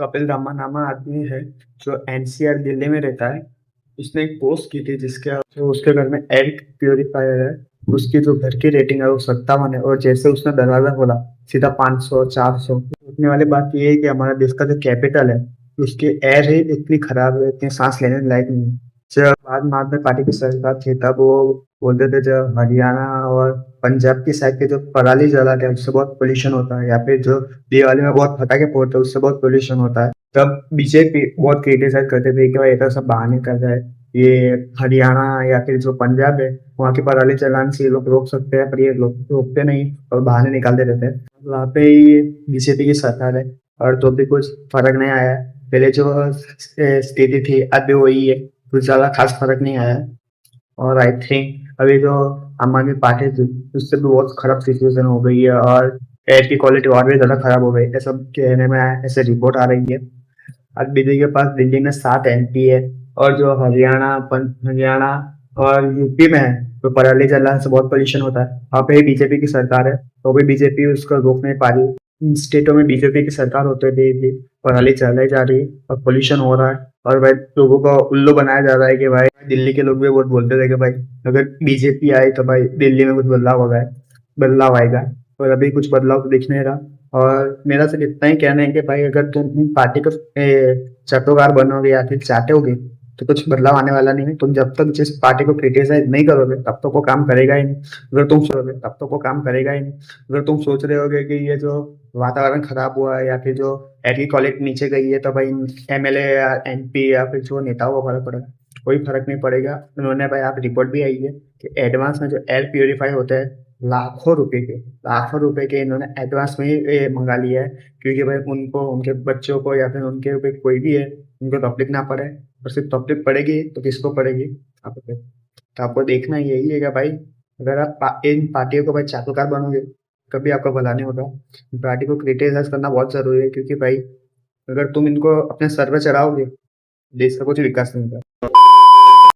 कपिल रामा नामा आदमी है जो एनसीआर दिल्ली में रहता है। उसने एक पोस्ट की थी जिसके जो उसके घर में एयर प्योरीफायर है। उसकी जो घर की रेटिंग है वो 57 है, और जैसे उसने दरवाजा खोला सीधा 500 400। सोचने वाली बात ये है कि हमारा देश का जो कैपिटल है उसकी एयर ही इतनी खराब है, इतनी सांस लेने लायक नहीं है। जब बाद में पार्टी की सरकार थी तब वो बोलते थे जब हरियाणा और पंजाब की साइड के जो पराली जलाते हैं उससे बहुत पोल्यूशन होता है, या फिर जो दिवाली में बहुत पटाखे फोड़ते हैं उससे बहुत पोल्यूशन होता है। तब बीजेपी बहुत क्रिटिसाइज करते थे कि भाई ऐसा सब बहाने कर रहा है। ये हरियाणा या फिर जो पंजाब है वहाँ की पराली जलाने से ये लोग रोक सकते हैं, पर ये लोग रोकते नहीं और बहाने निकालते रहते हैं। वहाँ पे ही बीजेपी की सरकार है और तो भी कुछ फर्क नहीं आया है। पहले जो स्थिति थी अभी वही है, कुछ ज्यादा खास फर्क नहीं आया है। और आई थिंक अभी जो आम आदमी पार्टी थी उससे भी बहुत खराब सिचुएशन हो गई है, और एयर की क्वालिटी और भी ज्यादा खराब हो गई है, सब कहने में ऐसे रिपोर्ट आ रही है। अब बीजेपी के पास दिल्ली में 7 एमपी है, और जो हरियाणा और यूपी में है तो पराली जलाने से बहुत पोल्यूशन होता है। वहाँ पे बीजेपी की सरकार है तो भी बीजेपी उसको रोक नहीं पा रही। इन स्टेटों में बीजेपी की सरकार होते हुए भी पराली जलाई जा रही है और पोल्यूशन हो रहा है, और भाई लोगों को उल्लू बनाया जा रहा है कि भाई दिल्ली के लोग भी बहुत बोलते थे कि भाई अगर बीजेपी आए तो भाई दिल्ली में कुछ बदलाव होगा, बदलाव आएगा। और अभी कुछ बदलाव तो दिख नहीं रहा। और मेरा सिर्फ इतना ही कहना है कि भाई अगर तुम पार्टी का चटोगार बनोगे या फिर चाटोगे तो कुछ बदलाव आने वाला नहीं है। तुम जब तक जिस पार्टी को क्रिटिसाइज नहीं करोगे तब तक वो काम करेगा ही नहीं। अगर तुम सोचोगे तब तक वो काम करेगा ही नहीं। अगर तुम सोच रहे होगे कि ये जो वातावरण खराब हुआ है या फिर जो एयर क्वालिटी नीचे गई है तो भाई एमएलए या एमपी या फिर जो नेताओं को फर्क पड़ेगा, कोई फर्क नहीं पड़ेगा। उन्होंने भाई आप रिपोर्ट भी आई है कि एडवांस में जो एयर प्योरीफाई होते हैं लाखों रुपए के इन्होंने एडवांस में ही ये मंगा लिया है, क्योंकि भाई उनको उनके बच्चों को या फिर उनके भी कोई भी है उनको तकलीफ ना पड़े। और सिर्फ तकलीफ पड़ेगी तो किसको पड़ेगी? आपको पे। तो आपको देखना यही है कि भाई अगर आप इन पार्टियों को भाई चाटुकार बनोगे कभी आपका भला नहीं होगा। पार्टी को क्रिटिसाइज करना बहुत जरूरी है, क्योंकि भाई अगर तुम इनको अपने सर पे चढ़ाओगे देश का कुछ विकास नहीं होगा।